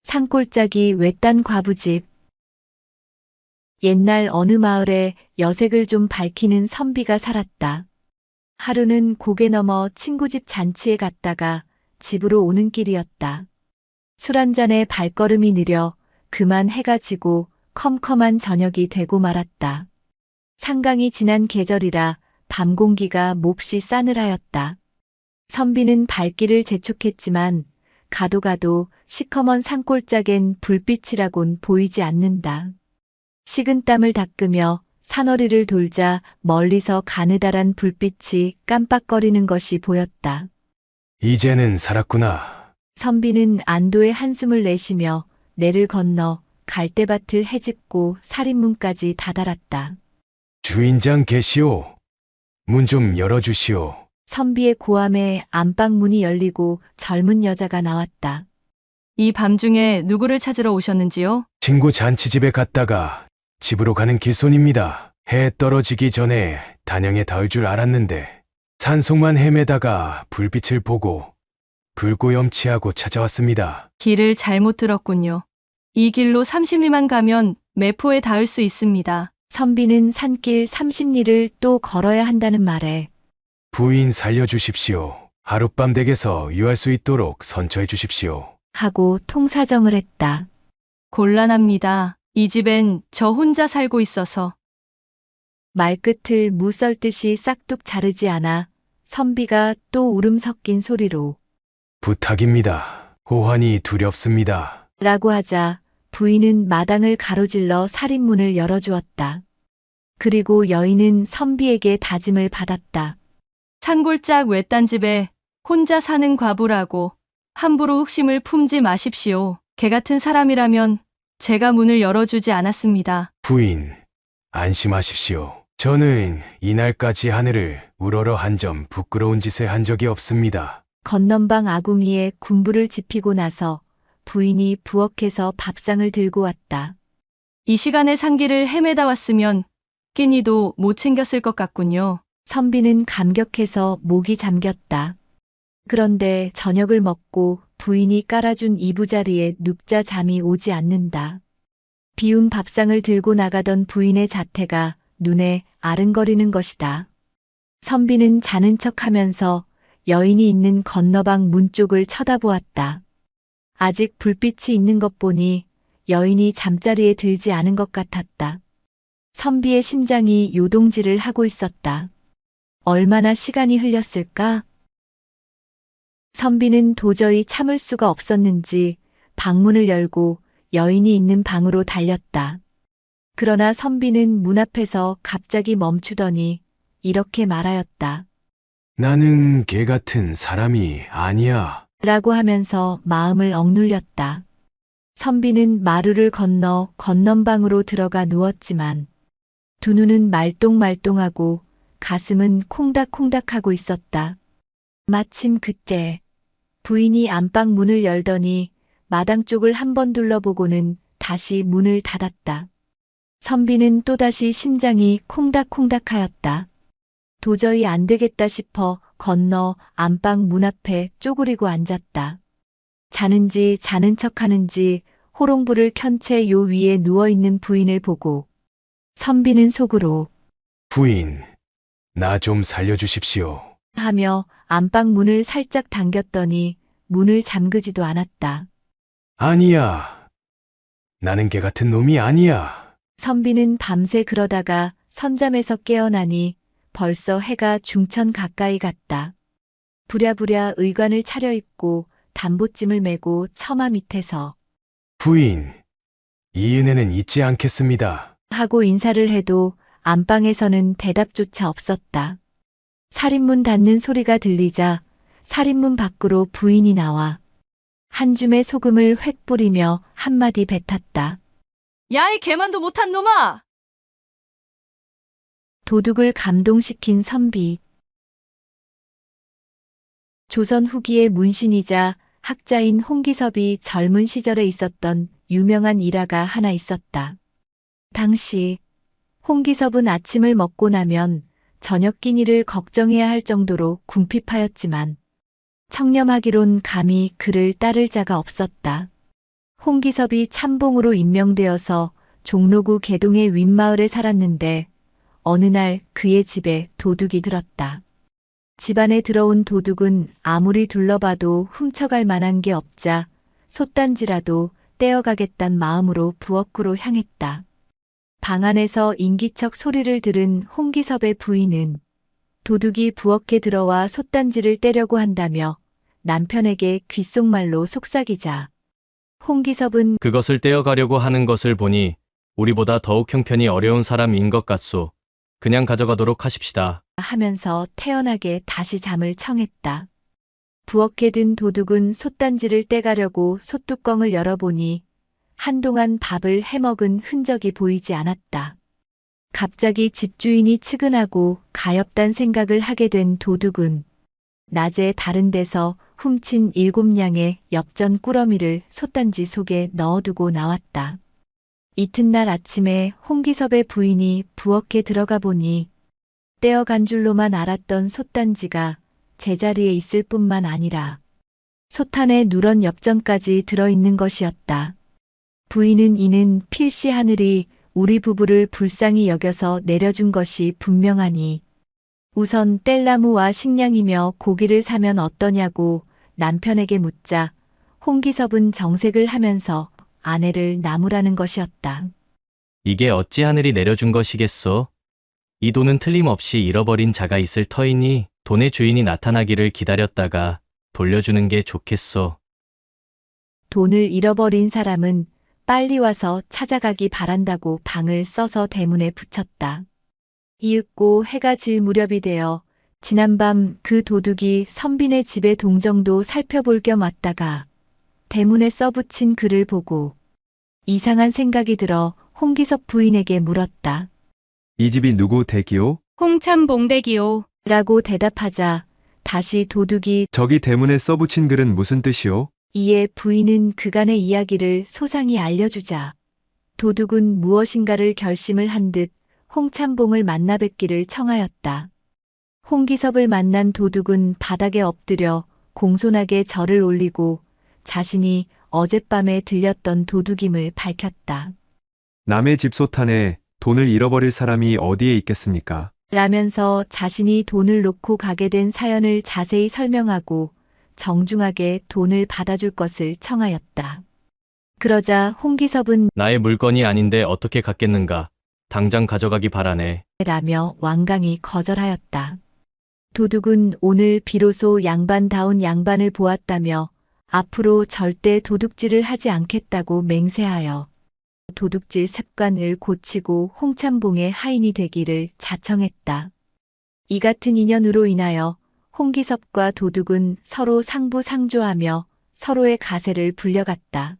산골짜기 외딴 과부집. 옛날 어느 마을에 여색을 좀 밝히는 선비가 살았다. 하루는 고개 넘어 친구 집 잔치에 갔다가 집으로 오는 길이었다. 술 한 잔에 발걸음이 느려 그만 해가 지고 컴컴한 저녁이 되고 말았다. 상강이 지난 계절이라 밤 공기가 몹시 싸늘하였다. 선비는 발길을 재촉했지만 가도 가도 시커먼 산골짜기엔 불빛이라곤 보이지 않는다. 식은땀을 닦으며 산허리를 돌자 멀리서 가느다란 불빛이 깜빡거리는 것이 보였다. 이제는 살았구나. 선비는 안도의 한숨을 내쉬며 내를 건너 갈대밭을 헤집고 살인문까지 다다랐다. 주인장 계시오. 문 좀 열어주시오. 선비의 고함에 안방 문이 열리고 젊은 여자가 나왔다. 이 밤중에 누구를 찾으러 오셨는지요? 친구 잔치집에 갔다가 집으로 가는 길손입니다. 해 떨어지기 전에 단영에 닿을 줄 알았는데 산속만 헤매다가 불빛을 보고 불구염치하고 찾아왔습니다. 길을 잘못 들었군요. 이 길로 30리만 가면 매포에 닿을 수 있습니다. 선비는 산길 30리를 또 걸어야 한다는 말에 부인 살려주십시오. 하룻밤 댁에서 유할 수 있도록 선처해 주십시오. 하고 통사정을 했다. 곤란합니다. 이 집엔 저 혼자 살고 있어서. 말끝을 무 썰듯이 싹둑 자르지 않아 선비가 또 울음 섞인 소리로 부탁입니다. 호환이 두렵습니다. 라고 하자 부인은 마당을 가로질러 살인문을 열어주었다. 그리고 여인은 선비에게 다짐을 받았다. 산골짝 외딴 집에 혼자 사는 과부라고 함부로 흑심을 품지 마십시오. 개 같은 사람이라면 제가 문을 열어주지 않았습니다. 부인, 안심하십시오. 저는 이날까지 하늘을 우러러 한 점 부끄러운 짓을 한 적이 없습니다. 건넌방 아궁이에 군부를 지피고 나서 부인이 부엌에서 밥상을 들고 왔다. 이 시간에 산길을 헤매다 왔으면 끼니도 못 챙겼을 것 같군요. 선비는 감격해서 목이 잠겼다. 그런데 저녁을 먹고 부인이 깔아준 이부자리에 눕자 잠이 오지 않는다. 비운 밥상을 들고 나가던 부인의 자태가 눈에 아른거리는 것이다. 선비는 자는 척하면서 여인이 있는 건너방 문 쪽을 쳐다보았다. 아직 불빛이 있는 것 보니 여인이 잠자리에 들지 않은 것 같았다. 선비의 심장이 요동질을 하고 있었다. 얼마나 시간이 흘렸을까? 선비는 도저히 참을 수가 없었는지 방문을 열고 여인이 있는 방으로 달렸다. 그러나 선비는 문 앞에서 갑자기 멈추더니 이렇게 말하였다. 나는 개 같은 사람이 아니야. 라고 하면서 마음을 억눌렸다. 선비는 마루를 건너 건넌방으로 들어가 누웠지만 두 눈은 말똥말똥하고 가슴은 콩닥콩닥하고 있었다. 마침 그때 부인이 안방 문을 열더니 마당 쪽을 한번 둘러보고는 다시 문을 닫았다. 선비는 또다시 심장이 콩닥콩닥하였다. 도저히 안 되겠다 싶어 건너 안방 문 앞에 쪼그리고 앉았다. 자는지 자는 척하는지 호롱불을 켠 채 요 위에 누워있는 부인을 보고 선비는 속으로 부인, 나 좀 살려주십시오. 하며 안방 문을 살짝 당겼더니 문을 잠그지도 않았다. 아니야. 나는 개 같은 놈이 아니야. 선비는 밤새 그러다가 선잠에서 깨어나니 벌써 해가 중천 가까이 갔다. 부랴부랴 의관을 차려입고 담보찜을 메고 처마 밑에서 부인, 이 은혜는 잊지 않겠습니다. 하고 인사를 해도 안방에서는 대답조차 없었다. 살인문 닫는 소리가 들리자 살인문 밖으로 부인이 나와 한 줌의 소금을 획 뿌리며 한마디 뱉었다. 야, 이 개만도 못한 놈아! 도둑을 감동시킨 선비. 조선 후기의 문신이자 학자인 홍기섭이 젊은 시절에 있었던 유명한 일화가 하나 있었다. 당시 홍기섭은 아침을 먹고 나면 저녁 끼니를 걱정해야 할 정도로 궁핍하였지만 청렴하기론 감히 그를 따를 자가 없었다. 홍기섭이 참봉으로 임명되어서 종로구 개동의 윗마을에 살았는데 어느 날 그의 집에 도둑이 들었다. 집안에 들어온 도둑은 아무리 둘러봐도 훔쳐갈 만한 게 없자 솥단지라도 떼어가겠단 마음으로 부엌으로 향했다. 방 안에서 인기척 소리를 들은 홍기섭의 부인은 도둑이 부엌에 들어와 솥단지를 떼려고 한다며 남편에게 귓속말로 속삭이자 홍기섭은 그것을 떼어가려고 하는 것을 보니 우리보다 더욱 형편이 어려운 사람인 것 같소. 그냥 가져가도록 하십시다. 하면서 태연하게 다시 잠을 청했다. 부엌에 든 도둑은 솥단지를 떼가려고 솥뚜껑을 열어보니 한동안 밥을 해먹은 흔적이 보이지 않았다. 갑자기 집주인이 측은하고 가엾단 생각을 하게 된 도둑은 낮에 다른 데서 훔친 7냥의 엽전 꾸러미를 솥단지 속에 넣어두고 나왔다. 이튿날 아침에 홍기섭의 부인이 부엌에 들어가 보니 떼어간 줄로만 알았던 솥단지가 제자리에 있을 뿐만 아니라 솥안에 누런 엽전까지 들어있는 것이었다. 부인은 이는 필시 하늘이 우리 부부를 불쌍히 여겨서 내려준 것이 분명하니 우선 뗄나무와 식량이며 고기를 사면 어떠냐고 남편에게 묻자 홍기섭은 정색을 하면서 아내를 나무라는 것이었다. 이게 어찌 하늘이 내려준 것이겠소? 이 돈은 틀림없이 잃어버린 자가 있을 터이니 돈의 주인이 나타나기를 기다렸다가 돌려주는 게 좋겠소. 돈을 잃어버린 사람은 빨리 와서 찾아가기 바란다고 방을 써서 대문에 붙였다. 이윽고 해가 질 무렵이 되어 지난밤 그 도둑이 선빈의 집의 동정도 살펴볼 겸 왔다가 대문에 써붙인 글을 보고 이상한 생각이 들어 홍기섭 부인에게 물었다. 이 집이 누구 댁이오? 홍참봉대기요. 라고 대답하자 다시 도둑이 저기 대문에 써붙인 글은 무슨 뜻이오? 이에 부인은 그간의 이야기를 소상히 알려주자 도둑은 무엇인가를 결심을 한 듯 홍참봉을 만나 뵙기를 청하였다. 홍기섭을 만난 도둑은 바닥에 엎드려 공손하게 절을 올리고 자신이 어젯밤에 들렸던 도둑임을 밝혔다. 남의 집 소탄에 돈을 잃어버릴 사람이 어디에 있겠습니까? 라면서 자신이 돈을 놓고 가게 된 사연을 자세히 설명하고 정중하게 돈을 받아줄 것을 청하였다. 그러자 홍기섭은 나의 물건이 아닌데 어떻게 갖겠는가? 당장 가져가기 바라네. 라며 완강히 거절하였다. 도둑은 오늘 비로소 양반다운 양반을 보았다며 앞으로 절대 도둑질을 하지 않겠다고 맹세하여 도둑질 습관을 고치고 홍참봉의 하인이 되기를 자청했다. 이 같은 인연으로 인하여 홍기섭과 도둑은 서로 상부상조하며 서로의 가세를 불려갔다.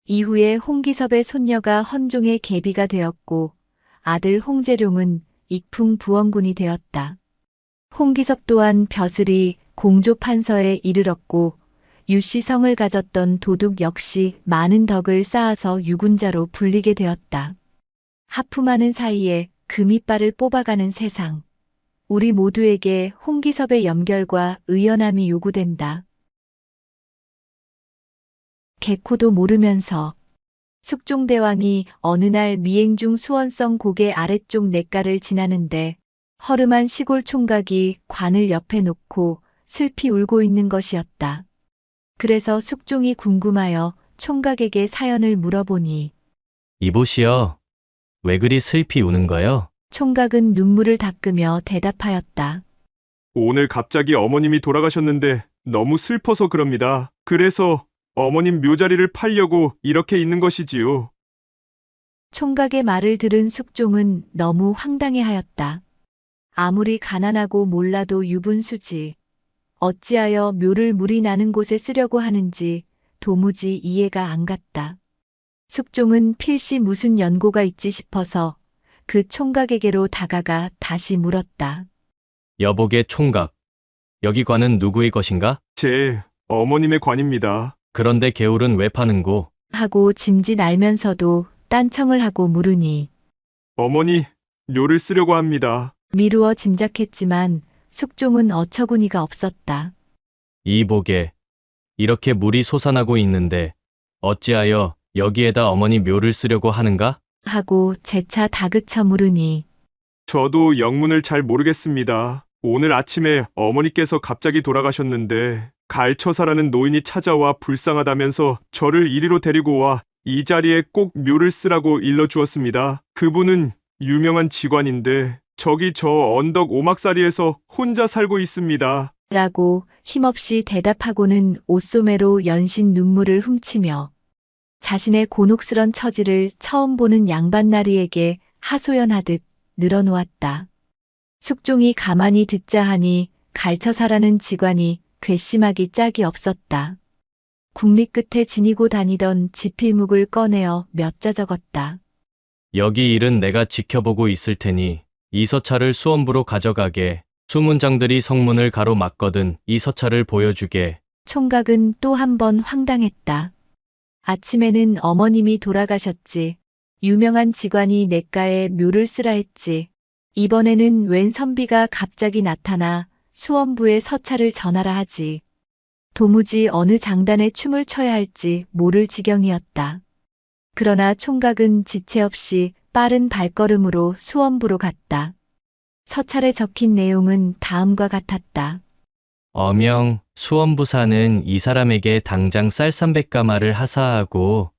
이후에 홍기섭의 손녀가 헌종의 계비가 되었고 아들 홍재룡은 익풍부원군이 되었다. 홍기섭 또한 벼슬이 공조판서에 이르렀고 유씨성을 가졌던 도둑 역시 많은 덕을 쌓아서 유군자로 불리게 되었다. 하품하는 사이에 금이빨을 뽑아가는 세상. 우리 모두에게 홍기섭의 염결과 의연함이 요구된다. 개코도 모르면서 숙종대왕이 어느 날 미행 중 수원성 고개 아래쪽 냇가를 지나는데 허름한 시골 총각이 관을 옆에 놓고 슬피 울고 있는 것이었다. 그래서 숙종이 궁금하여 총각에게 사연을 물어보니 이보시오. 왜 그리 슬피 우는 거요? 총각은 눈물을 닦으며 대답하였다. 오늘 갑자기 어머님이 돌아가셨는데 너무 슬퍼서 그럽니다. 그래서 어머님 묘자리를 팔려고 이렇게 있는 것이지요. 총각의 말을 들은 숙종은 너무 황당해하였다. 아무리 가난하고 몰라도 유분수지. 어찌하여 묘를 물이 나는 곳에 쓰려고 하는지 도무지 이해가 안 갔다. 숙종은 필시 무슨 연고가 있지 싶어서 그 총각에게로 다가가 다시 물었다. 여복의 총각. 여기 관은 누구의 것인가? 제 어머님의 관입니다. 그런데 개울은 왜 파는고? 하고 짐짓 알면서도 딴청을 하고 물으니 어머니, 묘를 쓰려고 합니다. 미루어 짐작했지만 숙종은 어처구니가 없었다. 이보게, 이렇게 물이 솟아나고 있는데 어찌하여 여기에다 어머니 묘를 쓰려고 하는가? 하고 재차 다그쳐 물으니 저도 영문을 잘 모르겠습니다. 오늘 아침에 어머니께서 갑자기 돌아가셨는데 갈처사라는 노인이 찾아와 불쌍하다면서 저를 이리로 데리고 와 이 자리에 꼭 묘를 쓰라고 일러주었습니다. 그분은 유명한 직관인데 저기 저 언덕 오막사리에서 혼자 살고 있습니다. 라고 힘없이 대답하고는 옷소매로 연신 눈물을 훔치며 자신의 곤혹스런 처지를 처음 보는 양반나리에게 하소연하듯 늘어놓았다. 숙종이 가만히 듣자 하니 갈처사라는 직관이 괘씸하기 짝이 없었다. 국리 끝에 지니고 다니던 지필묵을 꺼내어 몇 자 적었다. 여기 일은 내가 지켜보고 있을 테니 이 서찰을 수원부로 가져가게. 수문장들이 성문을 가로막거든 이 서찰을 보여주게. 총각은 또 한 번 황당했다. 아침에는 어머님이 돌아가셨지. 유명한 직관이 냇가에 묘를 쓰라 했지. 이번에는 웬 선비가 갑자기 나타나 수원부에 서찰을 전하라 하지. 도무지 어느 장단에 춤을 춰야 할지 모를 지경이었다. 그러나 총각은 지체 없이 빠른 발걸음으로 수원부로 갔다. 서찰에 적힌 내용은 다음과 같았다. 어명, 수원부사는 이 사람에게 당장 쌀 300가마를 하사하고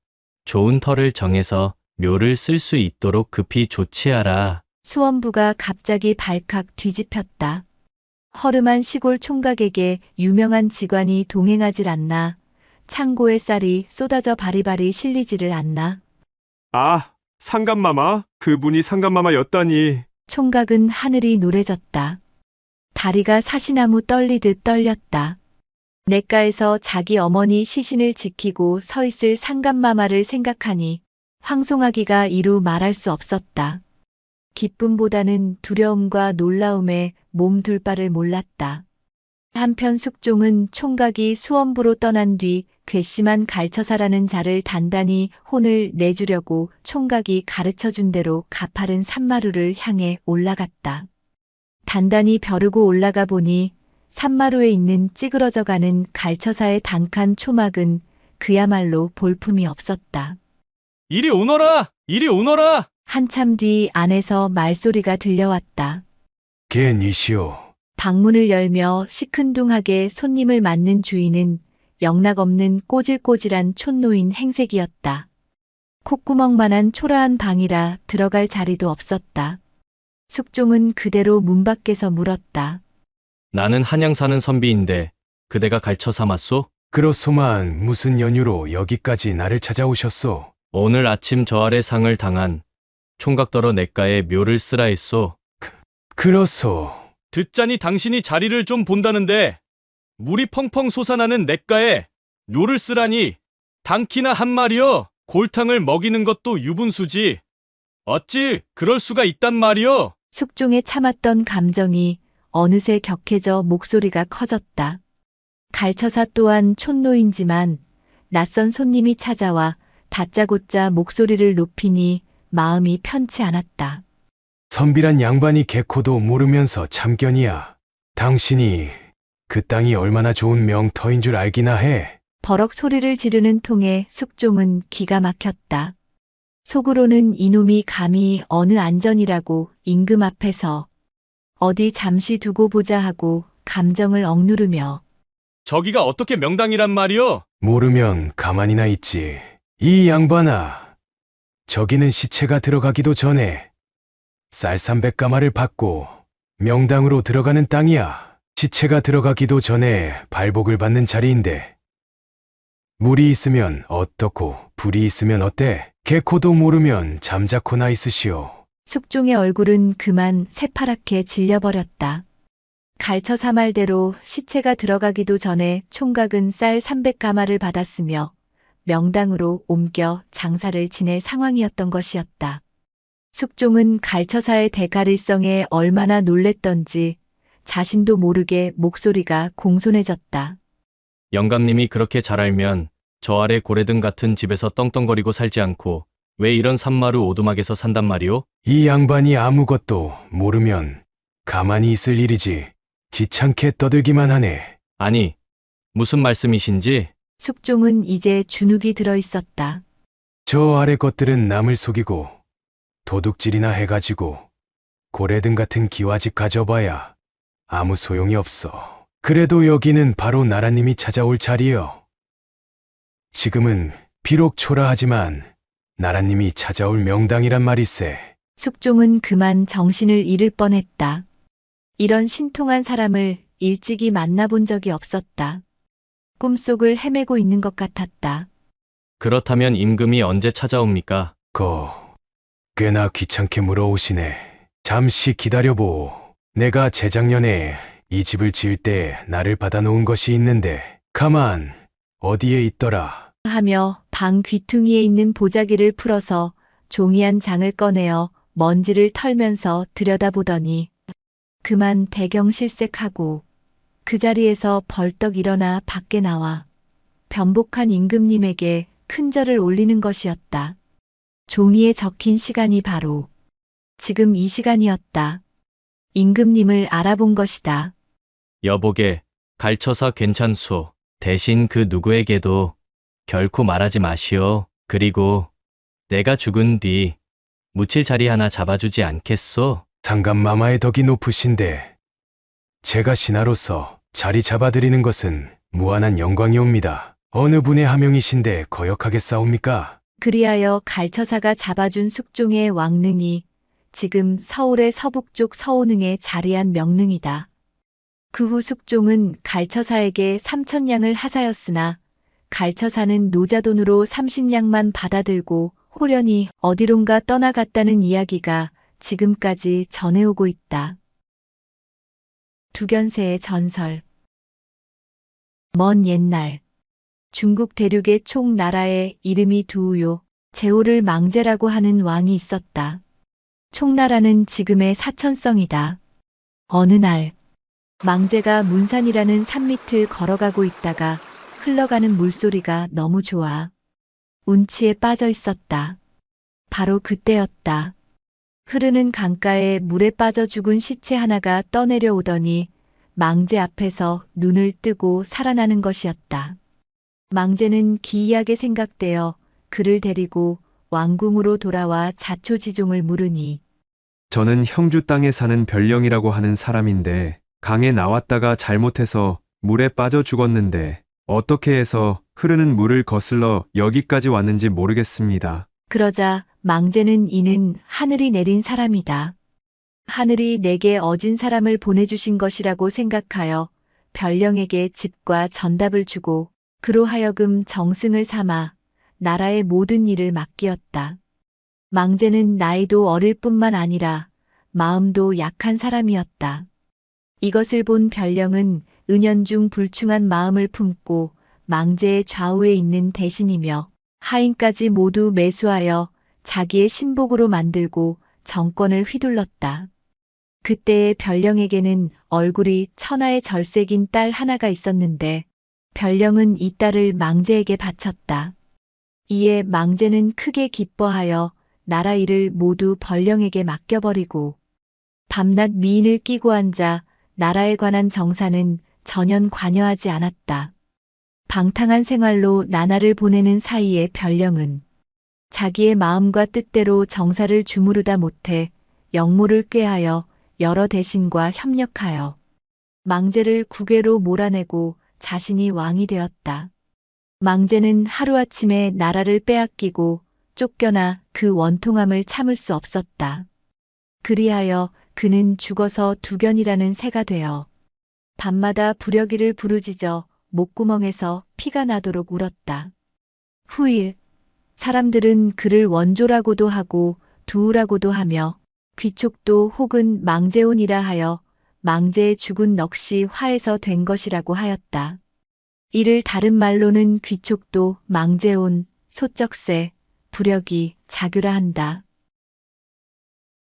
좋은 터를 정해서 묘를 쓸 수 있도록 급히 조치하라. 수원부가 갑자기 발칵 뒤집혔다. 허름한 시골 총각에게 유명한 직관이 동행하질 않나. 창고에 쌀이 쏟아져 바리바리 실리지를 않나. 아, 상감마마? 그분이 상감마마였다니. 총각은 하늘이 노래졌다. 다리가 사시나무 떨리듯 떨렸다. 냇가에서 자기 어머니 시신을 지키고 서 있을 상감마마를 생각하니 황송하기가 이루 말할 수 없었다. 기쁨보다는 두려움과 놀라움에 몸둘 바를 몰랐다. 한편 숙종은 총각이 수원부로 떠난 뒤 괘씸한 갈처사라는 자를 단단히 혼을 내주려고 총각이 가르쳐준 대로 가파른 산마루를 향해 올라갔다. 단단히 벼르고 올라가 보니 산마루에 있는 찌그러져가는 갈처사의 단칸 초막은 그야말로 볼품이 없었다. 이리 오너라! 이리 오너라! 한참 뒤 안에서 말소리가 들려왔다. 겐이시오. 방문을 열며 시큰둥하게 손님을 맞는 주인은 영락없는 꼬질꼬질한 촌노인 행색이었다. 콧구멍만한 초라한 방이라 들어갈 자리도 없었다. 숙종은 그대로 문 밖에서 물었다. 나는 한양 사는 선비인데 그대가 갈쳐 삼았소? 그렇소만 무슨 연유로 여기까지 나를 찾아오셨소? 오늘 아침 저 아래 상을 당한 총각더러 냇가에 묘를 쓰라 했소. 그렇소. 듣자니 당신이 자리를 좀 본다는데 물이 펑펑 솟아나는 냇가에 묘를 쓰라니 당키나 한 마리여. 골탕을 먹이는 것도 유분수지. 어찌 그럴 수가 있단 말이여. 숙종에 참았던 감정이 어느새 격해져 목소리가 커졌다. 갈처사 또한 촌노인지만 낯선 손님이 찾아와 다짜고짜 목소리를 높이니 마음이 편치 않았다. 선비란 양반이 개코도 모르면서 참견이야. 당신이 그 땅이 얼마나 좋은 명터인 줄 알기나 해. 버럭 소리를 지르는 통에 숙종은 기가 막혔다. 속으로는 이놈이 감히 어느 안전이라고 임금 앞에서 어디 잠시 두고 보자 하고 감정을 억누르며 저기가 어떻게 명당이란 말이여. 모르면 가만히나 있지. 이 양반아, 저기는 시체가 들어가기도 전에 쌀 300가마를 받고 명당으로 들어가는 땅이야. 시체가 들어가기도 전에 발복을 받는 자리인데 물이 있으면 어떻고 불이 있으면 어때? 개코도 모르면 잠자코나 있으시오. 숙종의 얼굴은 그만 새파랗게 질려버렸다. 갈처사 말대로 시체가 들어가기도 전에 총각은 쌀 300가마를 받았으며 명당으로 옮겨 장사를 지낼 상황이었던 것이었다. 숙종은 갈처사의 대가릴성에 얼마나 놀랬던지 자신도 모르게 목소리가 공손해졌다. 영감님이 그렇게 잘 알면 저 아래 고래등 같은 집에서 떵떵거리고 살지 않고 왜 이런 산마루 오두막에서 산단 말이오? 이 양반이 아무것도 모르면 가만히 있을 일이지 귀찮게 떠들기만 하네. 아니, 무슨 말씀이신지? 숙종은 이제 주눅이 들어 있었다. 저 아래 것들은 남을 속이고 도둑질이나 해가지고 고래등 같은 기와집 가져봐야 아무 소용이 없어. 그래도 여기는 바로 나라님이 찾아올 자리여. 지금은 비록 초라하지만 나라님이 찾아올 명당이란 말이세. 숙종은 그만 정신을 잃을 뻔했다. 이런 신통한 사람을 일찍이 만나본 적이 없었다. 꿈속을 헤매고 있는 것 같았다. 그렇다면 임금이 언제 찾아옵니까? 꽤나 귀찮게 물어오시네. 잠시 기다려보. 내가 재작년에 이 집을 지을 때 나를 받아놓은 것이 있는데 가만 어디에 있더라. 하며 방 귀퉁이에 있는 보자기를 풀어서 종이 한 장을 꺼내어 먼지를 털면서 들여다보더니 그만 대경실색하고 그 자리에서 벌떡 일어나 밖에 나와 변복한 임금님에게 큰 절을 올리는 것이었다. 종이에 적힌 시간이 바로 지금 이 시간이었다. 임금님을 알아본 것이다. 여보게, 갈처사 괜찮소. 대신 그 누구에게도 결코 말하지 마시오. 그리고 내가 죽은 뒤 묻힐 자리 하나 잡아주지 않겠소? 상감마마의 덕이 높으신데 제가 신하로서 자리 잡아드리는 것은 무한한 영광이옵니다. 어느 분의 하명이신데 거역하겠사옵니까? 그리하여 갈처사가 잡아준 숙종의 왕릉이 지금 서울의 서북쪽 서오능에 자리한 명릉이다. 그 후 숙종은 갈처사에게 3,000냥을 하사였으나 갈처사는 노자돈으로 30냥만 받아들고 호련히 어디론가 떠나갔다는 이야기가 지금까지 전해오고 있다. 두견세의 전설. 먼 옛날 중국 대륙의 총 나라에 이름이 두우요 제호를 망제라고 하는 왕이 있었다. 총나라는 지금의 사천성이다. 어느 날 망제가 문산이라는 산 밑을 걸어가고 있다가 흘러가는 물소리가 너무 좋아 운치에 빠져 있었다. 바로 그때였다. 흐르는 강가에 물에 빠져 죽은 시체 하나가 떠내려오더니 망제 앞에서 눈을 뜨고 살아나는 것이었다. 망제는 기이하게 생각되어 그를 데리고 왕궁으로 돌아와 자초지종을 물으니 저는 형주 땅에 사는 별령이라고 하는 사람인데 강에 나왔다가 잘못해서 물에 빠져 죽었는데 어떻게 해서 흐르는 물을 거슬러 여기까지 왔는지 모르겠습니다. 그러자 망제는 이는 하늘이 내린 사람이다. 하늘이 내게 어진 사람을 보내주신 것이라고 생각하여 별령에게 집과 전답을 주고 그로 하여금 정승을 삼아 나라의 모든 일을 맡기었다. 망제는 나이도 어릴 뿐만 아니라 마음도 약한 사람이었다. 이것을 본 별령은 은연중 불충한 마음을 품고 망제의 좌우에 있는 대신이며 하인까지 모두 매수하여 자기의 신복으로 만들고 정권을 휘둘렀다. 그때의 별령에게는 얼굴이 천하의 절색인 딸 하나가 있었는데 별령은 이 딸을 망제에게 바쳤다. 이에 망제는 크게 기뻐하여 나라 일을 모두 벌령에게 맡겨버리고 밤낮 미인을 끼고 앉아 나라에 관한 정사는 전혀 관여하지 않았다. 방탕한 생활로 나날을 보내는 사이에 별령은 자기의 마음과 뜻대로 정사를 주무르다 못해 역모를 꾀하여 여러 대신과 협력하여 망제를 국외로 몰아내고 자신이 왕이 되었다. 망제는 하루아침에 나라를 빼앗기고 쫓겨나 그 원통함을 참을 수 없었다. 그리하여 그는 죽어서 두견이라는 새가 되어 밤마다 부려기를 부르짖어 목구멍에서 피가 나도록 울었다. 후일 사람들은 그를 원조라고도 하고 두우라고도 하며 귀촉도 혹은 망제온이라 하여 망제의 죽은 넋이 화해서 된 것이라고 하였다. 이를 다른 말로는 귀촉도, 망제온, 소쩍새, 부려기, 자규라 한다.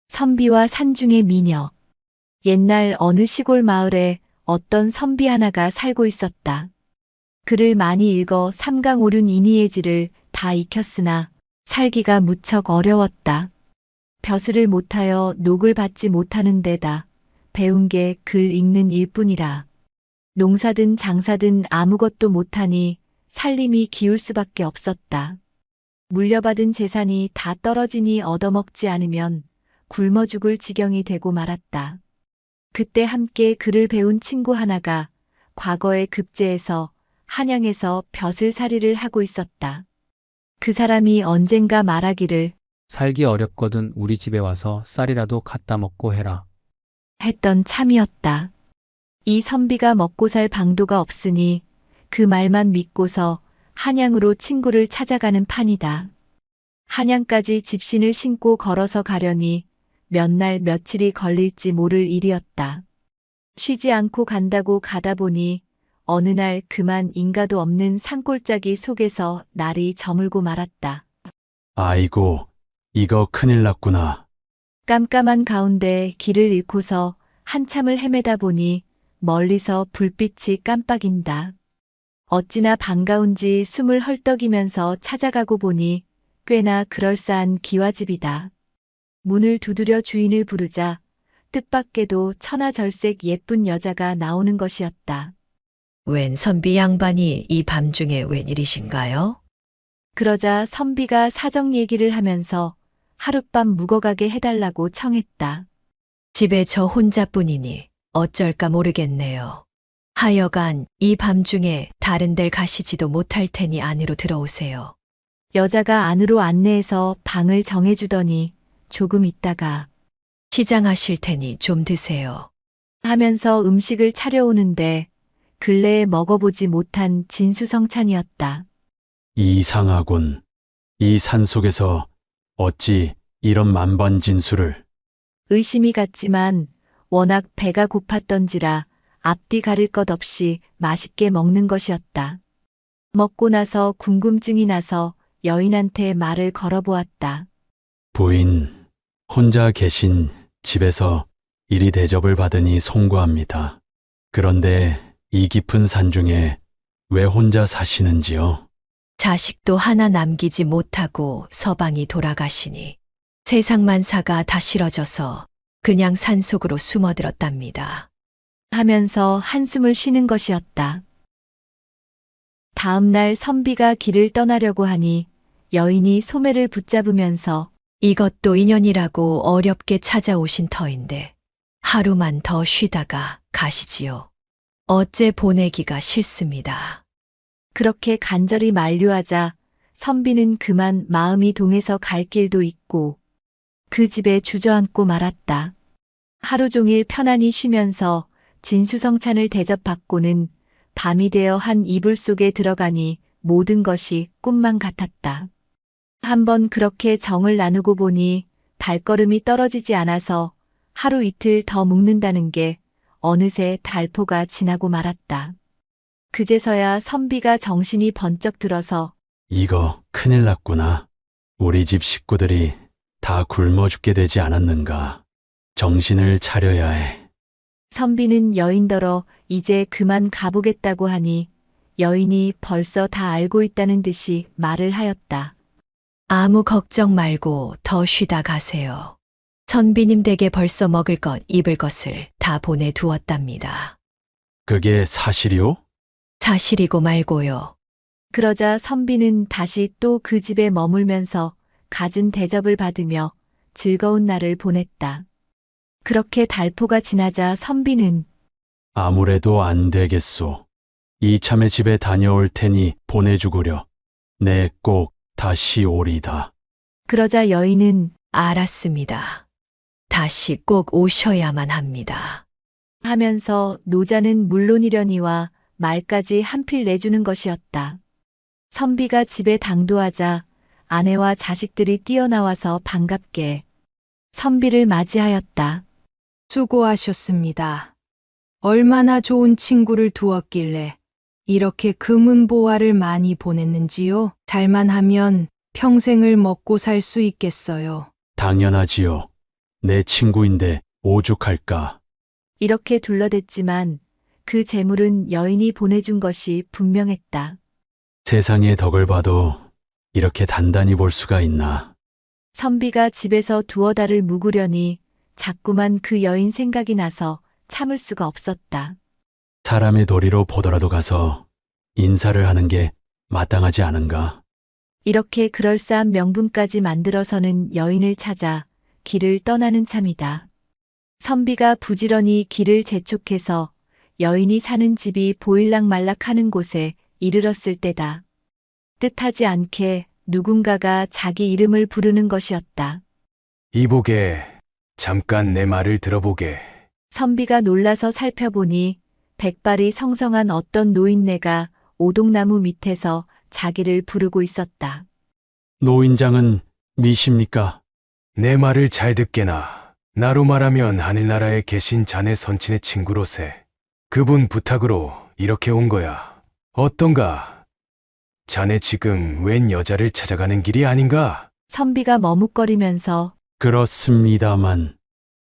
선비와 산중의 미녀. 옛날 어느 시골 마을에 어떤 선비 하나가 살고 있었다. 글을 많이 읽어 삼강오륜 인의예지를 다 익혔으나 살기가 무척 어려웠다. 벼슬을 못하여 녹을 받지 못하는 데다 배운 게 글 읽는 일뿐이라. 농사든 장사든 아무것도 못하니 살림이 기울 수밖에 없었다. 물려받은 재산이 다 떨어지니 얻어먹지 않으면 굶어 죽을 지경이 되고 말았다. 그때 함께 글을 배운 친구 하나가 과거에 급제해서 한양에서 벼슬살이를 하고 있었다. 그 사람이 언젠가 말하기를 살기 어렵거든 우리 집에 와서 쌀이라도 갖다 먹고 해라. 했던 참이었다. 이 선비가 먹고 살 방도가 없으니 그 말만 믿고서 한양으로 친구를 찾아가는 판이다. 한양까지 집신을 신고 걸어서 가려니 몇 날 며칠이 걸릴지 모를 일이었다. 쉬지 않고 간다고 가다 보니 어느 날 그만 인가도 없는 산골짜기 속에서 날이 저물고 말았다. 아이고, 이거 큰일 났구나. 깜깜한 가운데 길을 잃고서 한참을 헤매다 보니 멀리서 불빛이 깜빡인다. 어찌나 반가운지 숨을 헐떡이면서 찾아가고 보니 꽤나 그럴싸한 기와집이다. 문을 두드려 주인을 부르자 뜻밖에도 천하절색 예쁜 여자가 나오는 것이었다. 웬 선비 양반이 이 밤중에 웬일이신가요? 그러자 선비가 사정 얘기를 하면서 하룻밤 묵어가게 해달라고 청했다. 집에 저 혼자뿐이니 어쩔까 모르겠네요. 하여간 이 밤중에 다른 데 가시지도 못할 테니 안으로 들어오세요. 여자가 안으로 안내해서 방을 정해주더니 조금 있다가 시장하실 테니 좀 드세요. 하면서 음식을 차려오는데 근래에 먹어보지 못한 진수성찬이었다. 이상하군. 이 산속에서 어찌 이런 만반진수를. 의심이 갔지만 워낙 배가 고팠던지라 앞뒤 가릴 것 없이 맛있게 먹는 것이었다. 먹고 나서 궁금증이 나서 여인한테 말을 걸어보았다. 부인, 혼자 계신 집에서 이리 대접을 받으니 송구합니다. 그런데 이 깊은 산중에 왜 혼자 사시는지요? 자식도 하나 남기지 못하고 서방이 돌아가시니 세상만사가 다 싫어져서 그냥 산속으로 숨어들었답니다. 하면서 한숨을 쉬는 것이었다. 다음 날 선비가 길을 떠나려고 하니 여인이 소매를 붙잡으면서 이것도 인연이라고 어렵게 찾아오신 터인데 하루만 더 쉬다가 가시지요. 어째 보내기가 싫습니다. 그렇게 간절히 만류하자 선비는 그만 마음이 동해서 갈 길도 있고 그 집에 주저앉고 말았다. 하루 종일 편안히 쉬면서 진수성찬을 대접받고는 밤이 되어 한 이불 속에 들어가니 모든 것이 꿈만 같았다. 한번 그렇게 정을 나누고 보니 발걸음이 떨어지지 않아서 하루 이틀 더 묵는다는 게 어느새 달포가 지나고 말았다. 그제서야 선비가 정신이 번쩍 들어서 이거 큰일 났구나. 우리 집 식구들이 다 굶어 죽게 되지 않았는가. 정신을 차려야 해. 선비는 여인더러 이제 그만 가보겠다고 하니 여인이 벌써 다 알고 있다는 듯이 말을 하였다. 아무 걱정 말고 더 쉬다 가세요. 선비님 댁에 벌써 먹을 것, 입을 것을 다 보내두었답니다. 그게 사실이요? 사실이고 말고요. 그러자 선비는 다시 또 그 집에 머물면서 갖은 대접을 받으며 즐거운 날을 보냈다. 그렇게 달포가 지나자 선비는 아무래도 안 되겠소. 이참에 집에 다녀올 테니 보내주구려. 내 꼭 다시 오리다. 그러자 여인은 알았습니다. 다시 꼭 오셔야만 합니다. 하면서 노자는 물론이려니와 말까지 한필 내주는 것이었다. 선비가 집에 당도하자 아내와 자식들이 뛰어나와서 반갑게 선비를 맞이하였다. 수고하셨습니다. 얼마나 좋은 친구를 두었길래 이렇게 금은보화를 많이 보냈는지요? 잘만 하면 평생을 먹고 살 수 있겠어요. 당연하지요. 내 친구인데 오죽할까. 이렇게 둘러댔지만 그 재물은 여인이 보내준 것이 분명했다. 세상의 덕을 봐도 이렇게 단단히 볼 수가 있나. 선비가 집에서 두어 달을 묵으려니 자꾸만 그 여인 생각이 나서 참을 수가 없었다. 사람의 도리로 보더라도 가서 인사를 하는 게 마땅하지 않은가. 이렇게 그럴싸한 명분까지 만들어서는 여인을 찾아 길을 떠나는 참이다. 선비가 부지런히 길을 재촉해서 여인이 사는 집이 보일락말락하는 곳에 이르렀을 때다. 뜻하지 않게 누군가가 자기 이름을 부르는 것이었다. 이보게, 잠깐 내 말을 들어보게. 선비가 놀라서 살펴보니 백발이 성성한 어떤 노인네가 오동나무 밑에서 자기를 부르고 있었다. 노인장은 미십니까? 내 말을 잘 듣게나. 나로 말하면 하늘나라에 계신 자네 선친의 친구로세. 그분 부탁으로 이렇게 온 거야. 어떤가? 자네 지금 웬 여자를 찾아가는 길이 아닌가? 선비가 머뭇거리면서 그렇습니다만.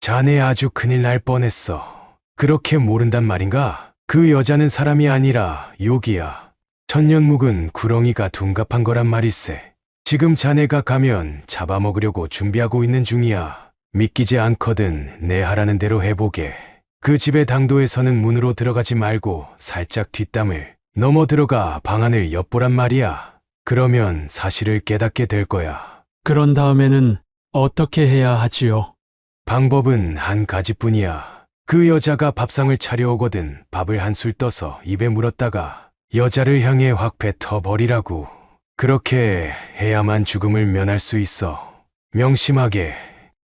자네 아주 큰일 날 뻔했어. 그렇게 모른단 말인가? 그 여자는 사람이 아니라 욕이야. 천년 묵은 구렁이가 둔갑한 거란 말일세. 지금 자네가 가면 잡아먹으려고 준비하고 있는 중이야. 믿기지 않거든 내 하라는 대로 해보게. 그 집의 당도에서는 문으로 들어가지 말고 살짝 뒷담을 넘어 들어가 방안을 엿보란 말이야. 그러면 사실을 깨닫게 될 거야. 그런 다음에는 어떻게 해야 하지요? 방법은 한 가지뿐이야. 그 여자가 밥상을 차려오거든 밥을 한술 떠서 입에 물었다가 여자를 향해 확 뱉어버리라고. 그렇게 해야만 죽음을 면할 수 있어. 명심하게.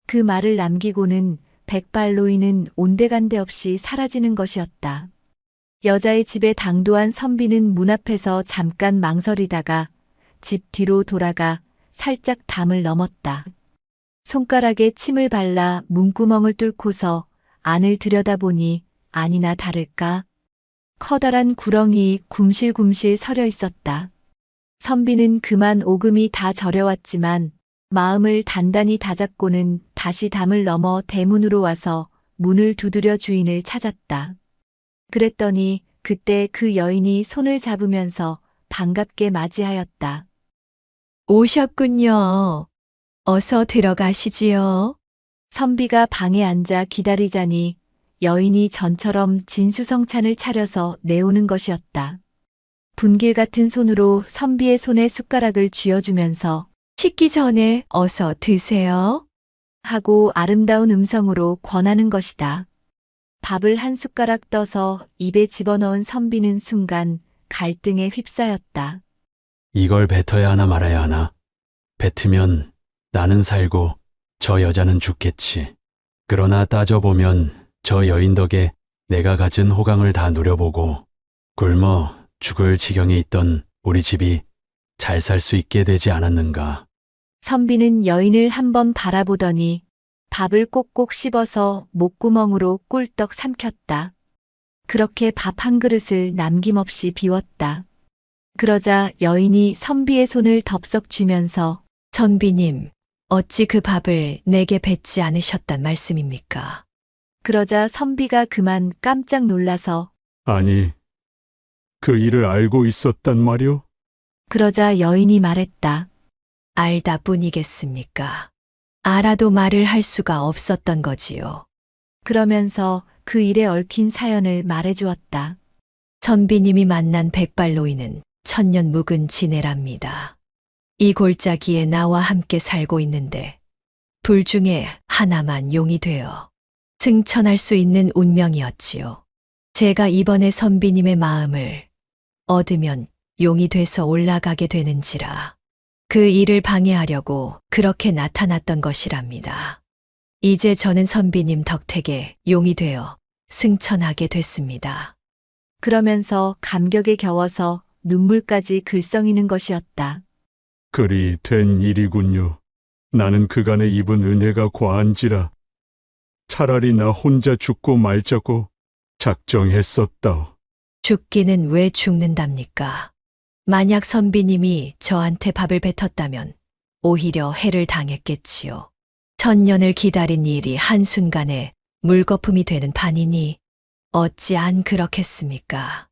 그 말을 남기고는 백발 노인은 온데간데 없이 사라지는 것이었다. 여자의 집에 당도한 선비는 문 앞에서 잠깐 망설이다가 집 뒤로 돌아가 살짝 담을 넘었다. 손가락에 침을 발라 문구멍을 뚫고서 안을 들여다보니 아니나 다를까 커다란 구렁이 굼실굼실 서려 있었다. 선비는 그만 오금이 다 저려왔지만 마음을 단단히 다잡고는 다시 담을 넘어 대문으로 와서 문을 두드려 주인을 찾았다. 그랬더니 그때 그 여인이 손을 잡으면서 반갑게 맞이하였다. 오셨군요. 어서 들어가시지요. 선비가 방에 앉아 기다리자니 여인이 전처럼 진수성찬을 차려서 내오는 것이었다. 분길 같은 손으로 선비의 손에 숟가락을 쥐어주면서 식기 전에 어서 드세요. 하고 아름다운 음성으로 권하는 것이다. 밥을 한 숟가락 떠서 입에 집어넣은 선비는 순간 갈등에 휩싸였다. 이걸 뱉어야 하나 말아야 하나. 뱉으면 나는 살고 저 여자는 죽겠지. 그러나 따져보면 저 여인 덕에 내가 가진 호강을 다 누려보고 굶어 죽을 지경에 있던 우리 집이 잘 살 수 있게 되지 않았는가. 선비는 여인을 한번 바라보더니 밥을 꼭꼭 씹어서 목구멍으로 꿀떡 삼켰다. 그렇게 밥 한 그릇을 남김없이 비웠다. 그러자 여인이 선비의 손을 덥석 쥐면서 선비님, 어찌 그 밥을 내게 뱉지 않으셨단 말씀입니까? 그러자 선비가 그만 깜짝 놀라서 아니, 그 일을 알고 있었단 말이오? 그러자 여인이 말했다. 알다 뿐이겠습니까? 알아도 말을 할 수가 없었던 거지요. 그러면서 그 일에 얽힌 사연을 말해주었다. 선비님이 만난 백발노인은 천년 묵은 지내랍니다. 이 골짜기에 나와 함께 살고 있는데 둘 중에 하나만 용이 되어 승천할 수 있는 운명이었지요. 제가 이번에 선비님의 마음을 얻으면 용이 돼서 올라가게 되는지라 그 일을 방해하려고 그렇게 나타났던 것이랍니다. 이제 저는 선비님 덕택에 용이 되어 승천하게 됐습니다. 그러면서 감격에 겨워서 눈물까지 글썽이는 것이었다. 그리 된 일이군요. 나는 그간의 입은 은혜가 과한지라 차라리 나 혼자 죽고 말자고 작정했었다. 죽기는 왜 죽는답니까? 만약 선비님이 저한테 밥을 뱉었다면 오히려 해를 당했겠지요. 천년을 기다린 일이 한순간에 물거품이 되는 판이니 어찌 안 그렇겠습니까?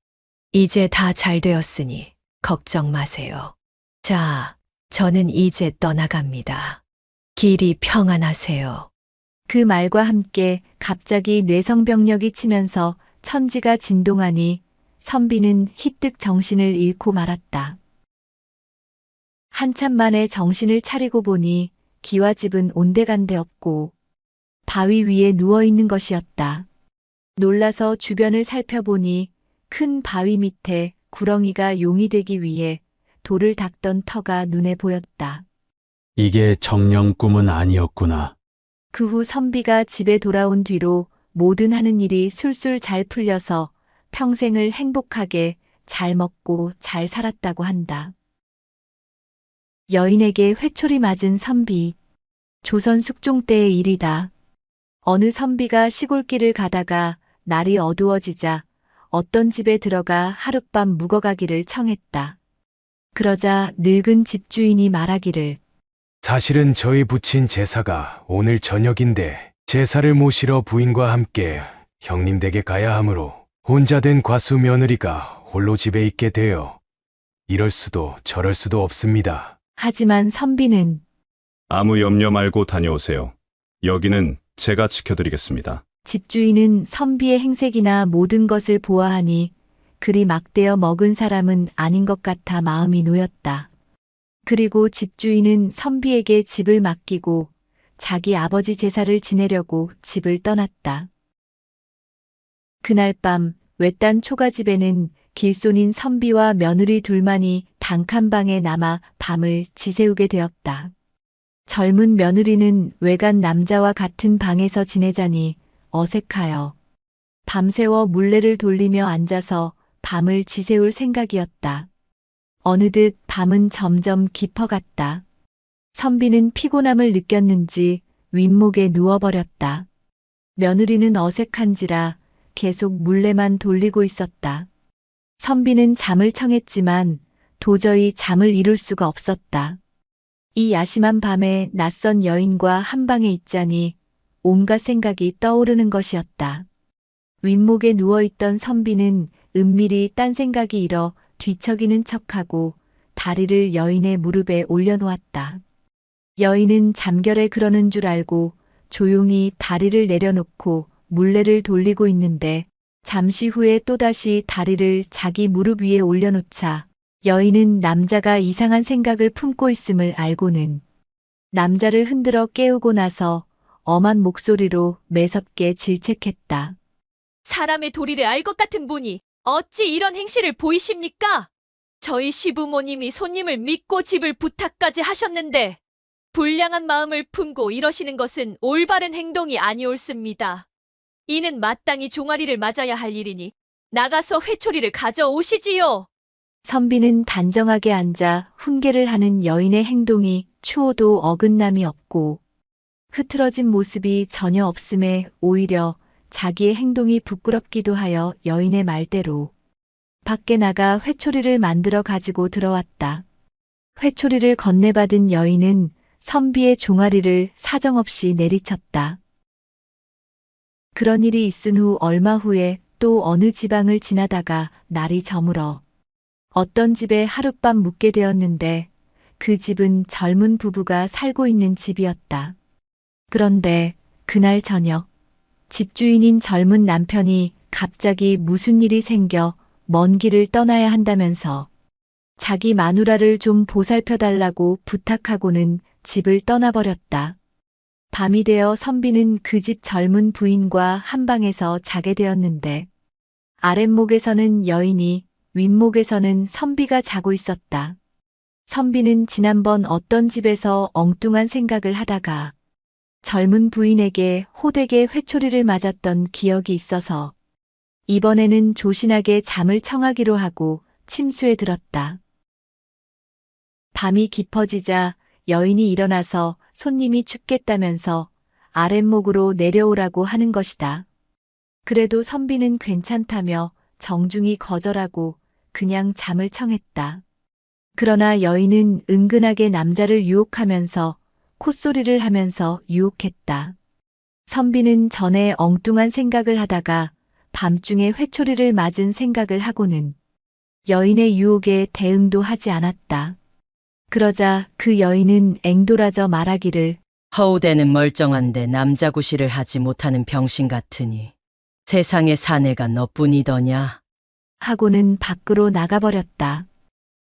이제 다 잘 되었으니 걱정 마세요. 자, 저는 이제 떠나갑니다. 길이 평안하세요. 그 말과 함께 갑자기 뇌성병력이 치면서 천지가 진동하니 선비는 희뜩 정신을 잃고 말았다. 한참 만에 정신을 차리고 보니 기와집은 온데간데 없고 바위 위에 누워 있는 것이었다. 놀라서 주변을 살펴보니 큰 바위 밑에 구렁이가 용이 되기 위해 돌을 닦던 터가 눈에 보였다. 이게 정령 꿈은 아니었구나. 그 후 선비가 집에 돌아온 뒤로 모든 하는 일이 술술 잘 풀려서 평생을 행복하게 잘 먹고 잘 살았다고 한다. 여인에게 회초리 맞은 선비. 조선 숙종 때의 일이다. 어느 선비가 시골길을 가다가 날이 어두워지자 어떤 집에 들어가 하룻밤 묵어가기를 청했다. 그러자 늙은 집주인이 말하기를 사실은 저희 부친 제사가 오늘 저녁인데 제사를 모시러 부인과 함께 형님 댁에 가야 하므로 혼자 된 과수 며느리가 홀로 집에 있게 되어 이럴 수도 저럴 수도 없습니다. 하지만 선비는 아무 염려 말고 다녀오세요. 여기는 제가 지켜드리겠습니다. 집주인은 선비의 행색이나 모든 것을 보아하니 그리 막대어 먹은 사람은 아닌 것 같아 마음이 놓였다. 그리고 집주인은 선비에게 집을 맡기고 자기 아버지 제사를 지내려고 집을 떠났다. 그날 밤 외딴 초가집에는 길손인 선비와 며느리 둘만이 단칸방에 남아 밤을 지새우게 되었다. 젊은 며느리는 외간 남자와 같은 방에서 지내자니 어색하여 밤새워 물레를 돌리며 앉아서 밤을 지새울 생각이었다. 어느덧 밤은 점점 깊어갔다. 선비는 피곤함을 느꼈는지 윗목에 누워버렸다. 며느리는 어색한지라 계속 물레만 돌리고 있었다. 선비는 잠을 청했지만 도저히 잠을 이룰 수가 없었다. 이 야심한 밤에 낯선 여인과 한 방에 있자니 온갖 생각이 떠오르는 것이었다. 윗목에 누워있던 선비는 은밀히 딴 생각이 일어 뒤척이는 척하고 다리를 여인의 무릎에 올려놓았다. 여인은 잠결에 그러는 줄 알고 조용히 다리를 내려놓고 물레를 돌리고 있는데 잠시 후에 또다시 다리를 자기 무릎 위에 올려놓자 여인은 남자가 이상한 생각을 품고 있음을 알고는 남자를 흔들어 깨우고 나서 엄한 목소리로 매섭게 질책했다. 사람의 도리를 알 것 같은 분이 어찌 이런 행실을 보이십니까? 저희 시부모님이 손님을 믿고 집을 부탁까지 하셨는데 불량한 마음을 품고 이러시는 것은 올바른 행동이 아니옳습니다. 이는 마땅히 종아리를 맞아야 할 일이니 나가서 회초리를 가져오시지요. 선비는 단정하게 앉아 훈계를 하는 여인의 행동이 추호도 어긋남이 없고 흐트러진 모습이 전혀 없음에 오히려 자기의 행동이 부끄럽기도 하여 여인의 말대로 밖에 나가 회초리를 만들어 가지고 들어왔다. 회초리를 건네받은 여인은 선비의 종아리를 사정없이 내리쳤다. 그런 일이 있은 후 얼마 후에 또 어느 지방을 지나다가 날이 저물어 어떤 집에 하룻밤 묵게 되었는데 그 집은 젊은 부부가 살고 있는 집이었다. 그런데 그날 저녁 집주인인 젊은 남편이 갑자기 무슨 일이 생겨 먼 길을 떠나야 한다면서 자기 마누라를 좀 보살펴달라고 부탁하고는 집을 떠나버렸다. 밤이 되어 선비는 그 집 젊은 부인과 한 방에서 자게 되었는데 아랫목에서는 여인이 윗목에서는 선비가 자고 있었다. 선비는 지난번 어떤 집에서 엉뚱한 생각을 하다가 젊은 부인에게 호되게 회초리를 맞았던 기억이 있어서 이번에는 조신하게 잠을 청하기로 하고 침수에 들었다. 밤이 깊어지자 여인이 일어나서 손님이 춥겠다면서 아랫목으로 내려오라고 하는 것이다. 그래도 선비는 괜찮다며 정중히 거절하고 그냥 잠을 청했다. 그러나 여인은 은근하게 남자를 유혹하면서 콧소리를 하면서 유혹했다. 선비는 전에 엉뚱한 생각을 하다가 밤중에 회초리를 맞은 생각을 하고는 여인의 유혹에 대응도 하지 않았다. 그러자 그 여인은 앵돌아져 말하기를 허우대는 멀쩡한데 남자구실을 하지 못하는 병신 같으니 세상에 사내가 너뿐이더냐. 하고는 밖으로 나가버렸다.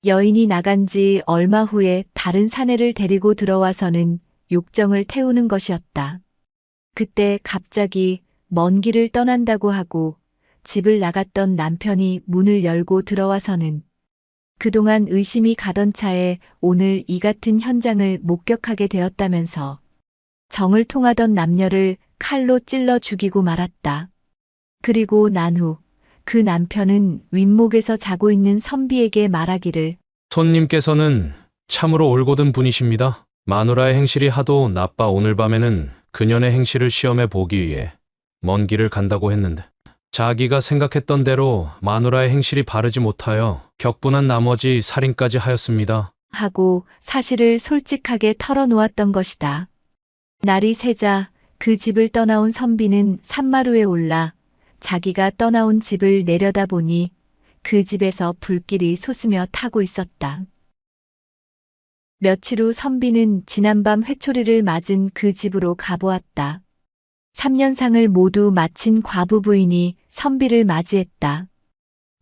여인이 나간 지 얼마 후에 다른 사내를 데리고 들어와서는 욕정을 태우는 것이었다. 그때 갑자기 먼 길을 떠난다고 하고 집을 나갔던 남편이 문을 열고 들어와서는 그동안 의심이 가던 차에 오늘 이 같은 현장을 목격하게 되었다면서 정을 통하던 남녀를 칼로 찔러 죽이고 말았다. 그리고 난 후 그 남편은 윗목에서 자고 있는 선비에게 말하기를 손님께서는 참으로 올곧은 분이십니다. 마누라의 행실이 하도 나빠 오늘 밤에는 그년의 행실을 시험해 보기 위해 먼 길을 간다고 했는데 자기가 생각했던 대로 마누라의 행실이 바르지 못하여 격분한 나머지 살인까지 하였습니다. 하고 사실을 솔직하게 털어놓았던 것이다. 날이 새자 그 집을 떠나온 선비는 산마루에 올라 자기가 떠나온 집을 내려다보니 그 집에서 불길이 솟으며 타고 있었다. 며칠 후 선비는 지난밤 회초리를 맞은 그 집으로 가보았다. 3년상을 모두 마친 과부 부인이 선비를 맞이했다.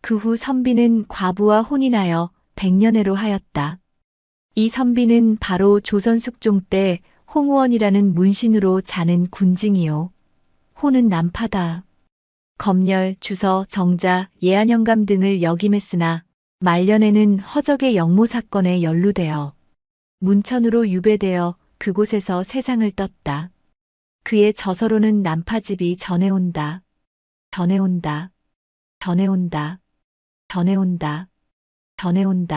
그 후 선비는 과부와 혼인하여 백년해로 하였다. 이 선비는 바로 조선 숙종 때 홍우원이라는 문신으로 자는 군징이요. 호는 난파다. 검열, 주서, 정자, 예안영감 등을 역임했으나 말년에는 허적의 영모 사건에 연루되어 문천으로 유배되어 그곳에서 세상을 떴다. 그의 저서로는 난파집이 전해온다. 전해온다. 전해온다. 전해온다. 전해온다.